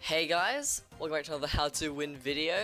Hey guys, welcome back to another how to win video.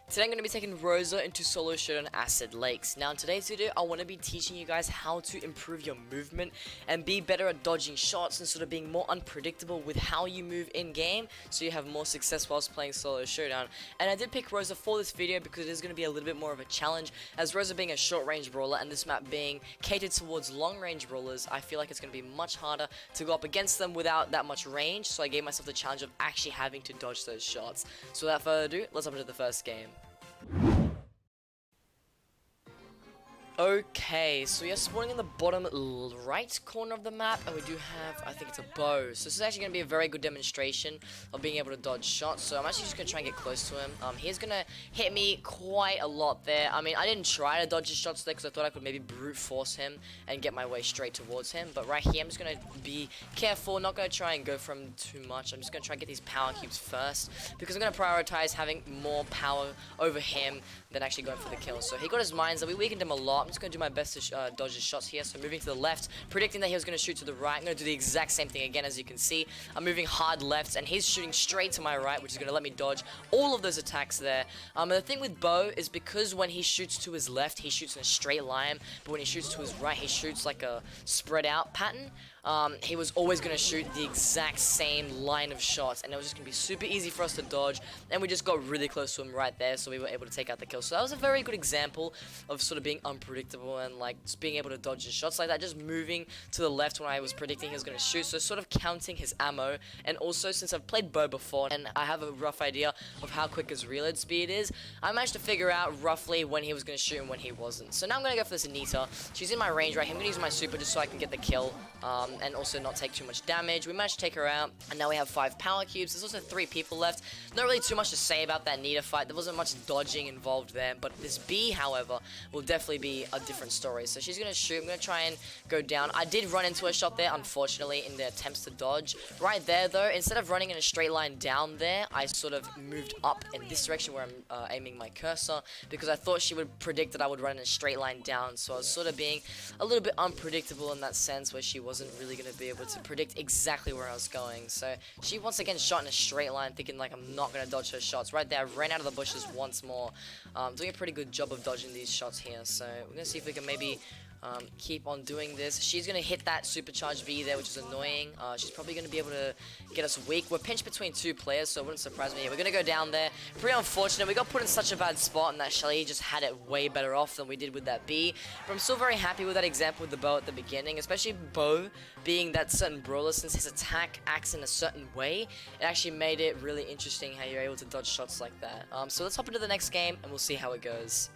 Today I'm going to be taking Rosa into solo showdown Acid Lakes. Now in today's video I want to be teaching you guys how to improve your movement and be better at dodging shots and sort of being more unpredictable with how you move in game so you have more success whilst playing solo showdown. And I did pick Rosa for this video because it is going to be a little bit more of a challenge, as Rosa being a short range brawler and this map being catered towards long range brawlers. I feel like it's going to be much harder to go up against them without that much range, so I gave myself the challenge of actually having to dodge those shots. So without further ado, let's hop into the first game. Okay, so we are spawning in the bottom right corner of the map, and we do have, I think it's a bow. So this is actually going to be a very good demonstration of being able to dodge shots. So I'm actually just going to try and get close to him. He's going to hit me quite a lot there. I mean, I didn't try to dodge his shots there because I thought I could maybe brute force him and get my way straight towards him. But right here, I'm just going to be careful, not going to try and go from too much. I'm just going to try and get these power cubes first, because I'm going to prioritize having more power over him than actually going for the kill. So he got his mines, and we weakened him a lot. I'm just going to do my best to dodge his shots here. So moving to the left, predicting that he was going to shoot to the right. I'm going to do the exact same thing again. As you can see, I'm moving hard left, and he's shooting straight to my right, which is going to let me dodge all of those attacks there. And the thing with Bo is, because when he shoots to his left, he shoots in a straight line, but when he shoots to his right, he shoots like a spread out pattern. He was always going to shoot the exact same line of shots, and it was just going to be super easy for us to dodge, and we just got really close to him right there, so we were able to take out the kill. So that was a very good example of sort of being unpredictable and like just being able to dodge his shots like that, just moving to the left when I was predicting he was going to shoot, so sort of counting his ammo. And also, since I've played Bo before and I have a rough idea of how quick his reload speed is, I managed to figure out roughly when he was going to shoot and when he wasn't. So now I'm going to go for this Anita. She's in my range right here. I'm going to use my super just so I can get the kill, and also not take too much damage. We managed to take her out, and now we have 5 power cubes. There's also 3 people left. Not really too much to say about that Nita fight. There wasn't much dodging involved there, but this B, however, will definitely be a different story. So she's going to shoot. I'm going to try and go down. I did run into a shot there, unfortunately, in the attempts to dodge. Right there, though, instead of running in a straight line down there, I sort of moved up in this direction where I'm aiming my cursor, because I thought she would predict that I would run in a straight line down. So I was sort of being a little bit unpredictable in that sense, where she wasn't really going to be able to predict exactly where I was going. So she once again shot in a straight line, thinking like I'm not going to dodge her shots. Right there, I ran out of the bushes once more. Doing a pretty good job of dodging these shots here. So we're going to see if we can maybe keep on doing this. She's going to hit that supercharged V there, which is annoying. She's probably going to be able to get us weak. We're pinched between 2 players, so it wouldn't surprise me. We're going to go down there. Pretty unfortunate. We got put in such a bad spot, and that Shelly just had it way better off than we did with that B. But I'm still very happy with that example with the Bo at the beginning, especially Bo being that certain brawler. Since his attack acts in a certain way, it actually made it really interesting how you're able to dodge shots like that. So let's hop into the next game, and we'll see how it goes.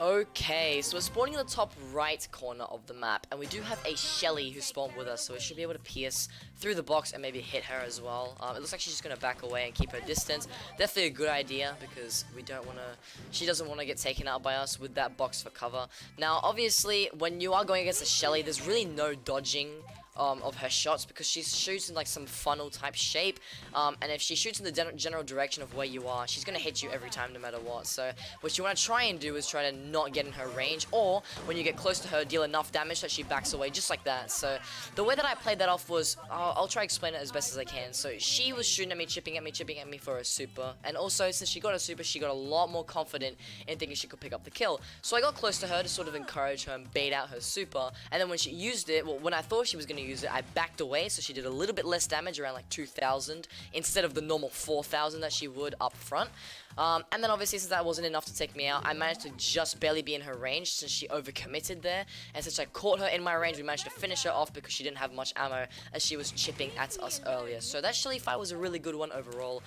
Okay, so we're spawning in the top right corner of the map, and we do have a Shelly who spawned with us, so we should be able to pierce through the box and maybe hit her as well. It looks like she's just going to back away and keep her distance. Definitely a good idea, because we don't want to, she doesn't want to get taken out by us with that box for cover. Now, obviously, when you are going against a Shelly, there's really no dodging of her shots, because she shoots in like some funnel type shape, and if she shoots in the general direction of where you are, she's gonna hit you every time no matter what. So what you want to try and do is try to not get in her range, or when you get close to her, deal enough damage that she backs away, just like that. So the way that I played that off was, I'll try to explain it as best as I can. So she was shooting at me, chipping at me for a super, and also since she got a super, she got a lot more confident in thinking she could pick up the kill. So I got close to her to sort of encourage her and bait out her super, and then when she used it, well, when I thought she was gonna use it, I backed away, so she did a little bit less damage, around like 2,000 instead of the normal 4,000 that she would up front. And then obviously, since that wasn't enough to take me out, I managed to just barely be in her range since she overcommitted there. And since I caught her in my range, we managed to finish her off because she didn't have much ammo as she was chipping at us earlier. So that Shelly fight was a really good one overall.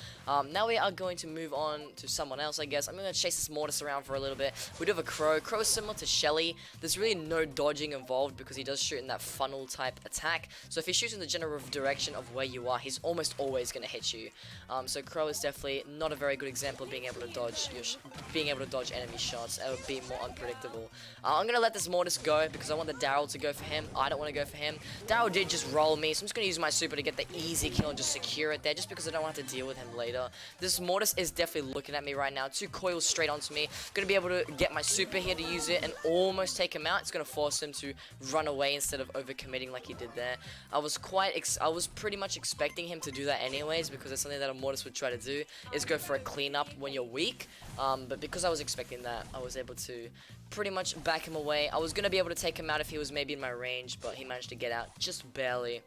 Now we are going to move on to someone else, I guess. I'm going to chase this Mortis around for a little bit. We do have a Crow. Crow is similar to Shelly. There's really no dodging involved because he does shoot in that funnel type attack. So if he shoots in the general direction of where you are, he's almost always going to hit you. So Crow is definitely not a very good example of being able to dodge enemy shots. It would be more unpredictable. I'm gonna let this Mortis go because I want the Daryl to go for him. I don't want to go for him. Daryl did just roll me, so I'm just gonna use my super to get the easy kill and just secure it there, just because I don't want to have to deal with him later. This Mortis is definitely looking at me right now. 2 coils straight onto me. Gonna be able to get my super here to use it and almost take him out. It's gonna force him to run away instead of overcommitting like he did there. I was pretty much expecting him to do that anyways, because that's something that a Mortis would try to do, is go for a cleanup when you're weak. But because I was expecting that, I was able to pretty much back him away. I was going to be able to take him out if he was maybe in my range, but he managed to get out just barely.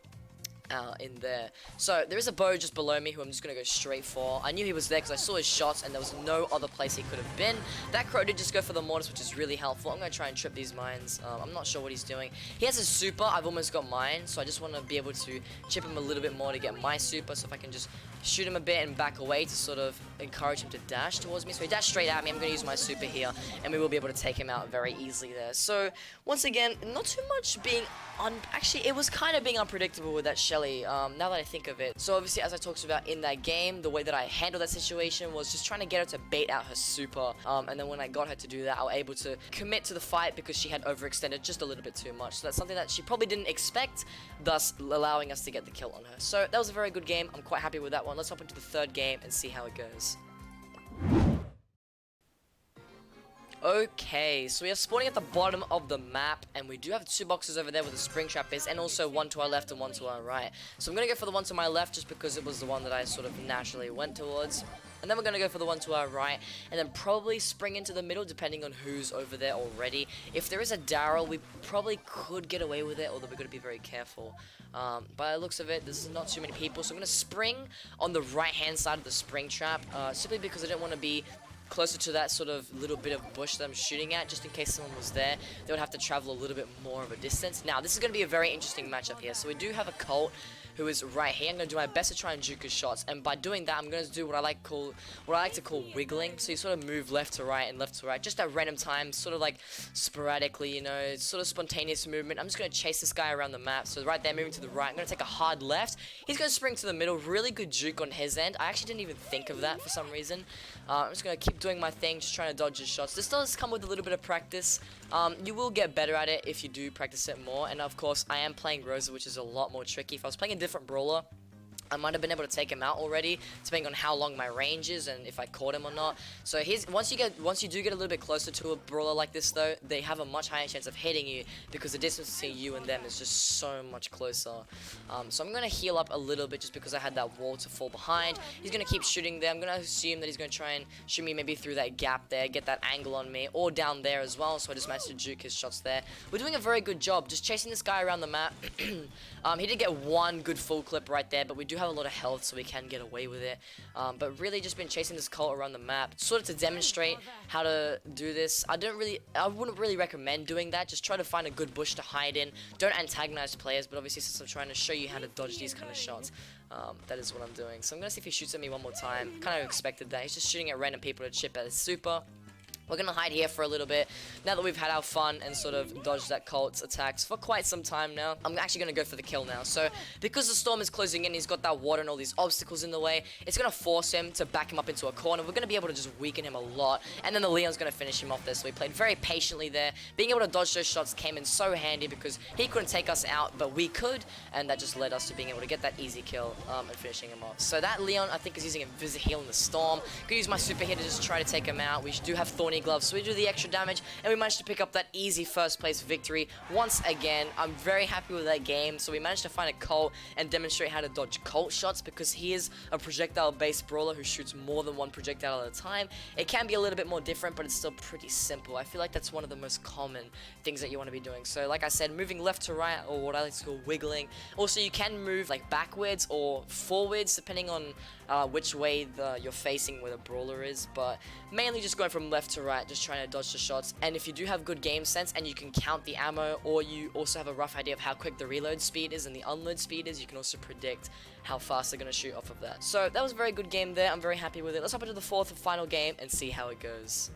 In there. So there is a bow just below me who I'm just going to go straight for. I knew he was there because I saw his shots and there was no other place he could have been. That crow did just go for the Mortis, which is really helpful. I'm going to try and trip these mines. I'm not sure what he's doing. He has a super. I've almost got mine, so I just want to be able to chip him a little bit more to get my super. So if I can just shoot him a bit and back away to sort of encourage him to dash towards me. So he dashed straight at me. I'm going to use my super here and we will be able to take him out very easily there. So once again, not too much being actually, it was kind of being unpredictable with that Shelly, now that I think of it. So obviously, as I talked about in that game, the way that I handled that situation was just trying to get her to bait out her super, and then when I got her to do that, I was able to commit to the fight because she had overextended just a little bit too much. So that's something that she probably didn't expect, thus allowing us to get the kill on her. So that was a very good game. I'm quite happy with that one. Let's hop into the third game and see how it goes. Okay, so we are spawning at the bottom of the map, and we do have 2 boxes over there where the spring trap is, and also one to our left and one to our right. So I'm going to go for the one to my left just because it was the one that I sort of naturally went towards. And then we're going to go for the one to our right, and then probably spring into the middle depending on who's over there already. If there is a Daryl, we probably could get away with it, although we've got to be very careful. By the looks of it, there's not too many people, so I'm going to spring on the right-hand side of the spring trap, simply because I didn't want to be closer to that sort of little bit of bush that I'm shooting at, just in case someone was there. They would have to travel a little bit more of a distance. Now, this is going to be a very interesting matchup here. So we do have a Colt who is right here. I'm going to do my best to try and juke his shots, and by doing that, I'm going to do what I like to call wiggling. So you sort of move left to right and left to right, just at random times, sort of like sporadically, you know, it's sort of spontaneous movement. I'm just going to chase this guy around the map. So right there, moving to the right, I'm going to take a hard left. He's going to spring to the middle. Really good juke on his end. I actually didn't even think of that for some reason. I'm just going to keep doing my thing, just trying to dodge his shots. This does come with a little bit of practice. You will get better at it if you do practice it more. And of course, I am playing Rosa, which is a lot more tricky. If I was playing a different brawler, I might have been able to take him out already, depending on how long my range is and if I caught him or not. So once you do get a little bit closer to a brawler like this, though, they have a much higher chance of hitting you because the distance between you and them is just so much closer. So I'm gonna heal up a little bit just because I had that wall to fall behind. He's gonna keep shooting there. I'm gonna assume that he's gonna try and shoot me maybe through that gap there, get that angle on me, or down there as well. So I just managed to juke his shots there. We're doing a very good job just chasing this guy around the map. He did get one good full clip right there, but we do have a lot of health, so we can get away with it. But really just been chasing this Colt around the map, sort of to demonstrate how to do this. I wouldn't really recommend doing that. Just try to find a good bush to hide in. Don't antagonize players, but obviously since I'm trying to show you how to dodge these kind of shots, that is what I'm doing. So I'm gonna see if he shoots at me one more time. Kind of expected that. He's just shooting at random people to chip at his super. We're going to hide here for a little bit, now that we've had our fun and sort of dodged that Colt's attacks for quite some time now. I'm actually going to go for the kill now. So, because the storm is closing in, he's got that water and all these obstacles in the way, it's going to force him to back him up into a corner. We're going to be able to just weaken him a lot, and then the Leon's going to finish him off there. So we played very patiently there. Being able to dodge those shots came in so handy because he couldn't take us out, but we could, and that just led us to being able to get that easy kill and finishing him off. So that Leon, I think, is using Invisi-Heal in the storm. Could use my super here to just try to take him out. We do have Thorny Gloves, so we do the extra damage, and we managed to pick up that easy first place victory once again. I'm very happy with that game. So we managed to find a Colt and demonstrate how to dodge Colt shots because he is a projectile based brawler who shoots more than one projectile at a time. It can be a little bit more different, but it's still pretty simple. I feel like that's one of the most common things that you want to be doing. So like I said, moving left to right, or what I like to call wiggling. Also, you can move like backwards or forwards depending on which way you're facing where the brawler is, but mainly just going from left to right, just trying to dodge the shots. And if you do have good game sense and you can count the ammo, or you also have a rough idea of how quick the reload speed is and the unload speed is, you can also predict how fast they're going to shoot off of that. So that was a very good game there. I'm very happy with it. Let's hop into the fourth and final game and see how it goes.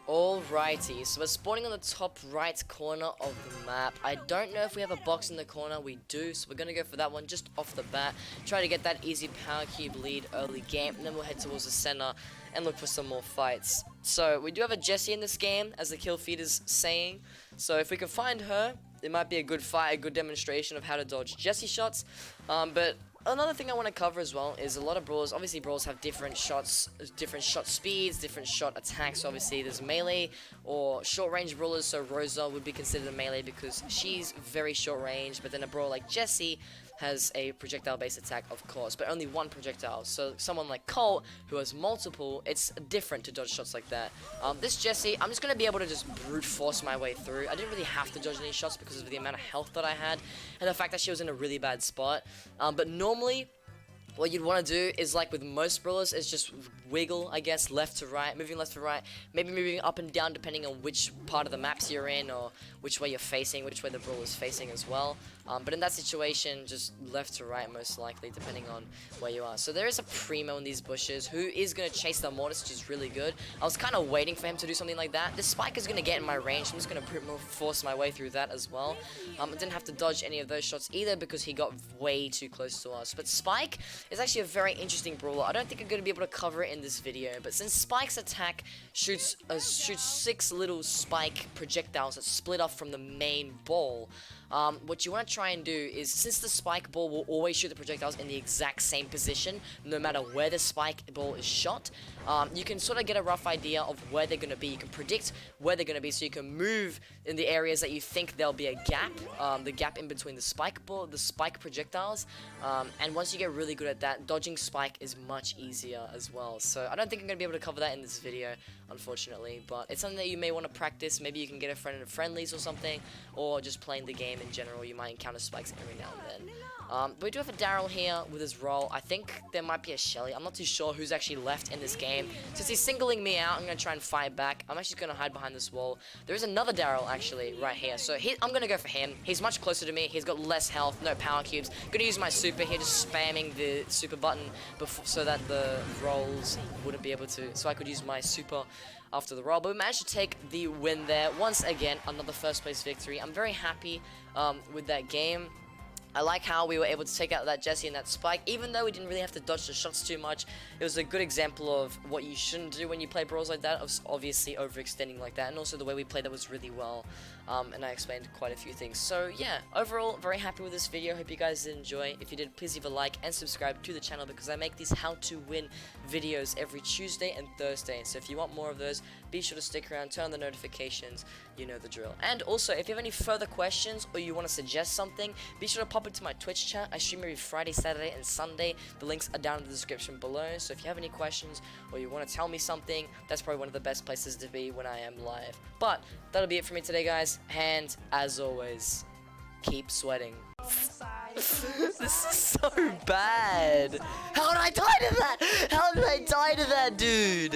Alrighty, so we're spawning on the top right corner of the map. I don't know if we have a box in the corner. We do, so we're going to go for that one just off the bat. Try to get that easy power cube lead early game, and then we'll head towards the center and look for some more fights. So we do have a Jessie in this game, as the kill feed is saying. So if we can find her, it might be a good fight, a good demonstration of how to dodge Jessie shots. But another thing I want to cover as well is a lot of brawlers. Obviously, brawlers have different shots, different shot speeds, different shot attacks. So obviously, there's melee or short range brawlers. So Rosa would be considered a melee because she's very short range. But then a brawler like Jessie has a projectile-based attack, of course, but only one projectile. So someone like Colt, who has multiple, it's different to dodge shots like that. This Jessie, I'm just going to be able to just brute force my way through. I didn't really have to dodge any shots because of the amount of health that I had, and the fact that she was in a really bad spot. But normally, what you'd want to do is, like with most brawlers, is just wiggle, I guess, left to right, moving left to right, maybe moving up and down depending on which part of the maps you're in, or which way you're facing, which way the brawler's facing as well. But in that situation, just left to right most likely, depending on where you are. So there is a Primo in these bushes who is going to chase the Mortis, which is really good. I was kind of waiting for him to do something like that. This Spike is going to get in my range. I'm just going to force my way through that as well. I didn't have to dodge any of those shots either because he got way too close to us. But Spike is actually a very interesting brawler. I don't think I'm going to be able to cover it in this video, but since Spike's attack shoots 6 little spike projectiles that split off from the main ball, what you want to try and do is, since the spike ball will always shoot the projectiles in the exact same position, no matter where the spike ball is shot, you can sort of get a rough idea of where they're going to be. You can predict where they're going to be, so you can move in the areas that you think there'll be a gap, the gap in between the spike ball, the spike projectiles, and once you get really good at that, dodging spike is much easier as well. So I don't think I'm going to be able to cover that in this video, unfortunately, but it's something that you may want to practice. Maybe you can get a friend in friendlies or something, or just playing the game in general, you might encounter spikes every now and then. But we do have a Daryl here with his role. I think there might be a Shelly. I'm not too sure who's actually left in this game. Since he's singling me out, I'm going to try and fight back. I'm actually going to hide behind this wall. There is another Daryl actually right here. So I'm going to go for him. He's much closer to me. He's got less health, no power cubes. Going to use my super here, just spamming the super button so that the rolls wouldn't be able to. So I could use my super after the roll. But we managed to take the win there. Once again, another first place victory. I'm very happy with that game. I like how we were able to take out that Jessie and that Spike, even though we didn't really have to dodge the shots too much. It was a good example of what you shouldn't do when you play brawls like that, of obviously overextending like that, and also the way we played that was really well, and I explained quite a few things. So yeah, overall, very happy with this video. Hope you guys did enjoy. If you did, please leave a like and subscribe to the channel, because I make these how to win videos every Tuesday and Thursday. So if you want more of those, be sure to stick around, turn on the notifications, you know the drill. And also, if you have any further questions or you want to suggest something, be sure to pop into my Twitch chat. I stream every Friday, Saturday, and Sunday. The links are down in the description below. So if you have any questions or you want to tell me something, that's probably one of the best places to be when I am live. But that'll be it for me today, guys. And as always, keep sweating. This is so bad. How did I die to that? How did I die to that, dude?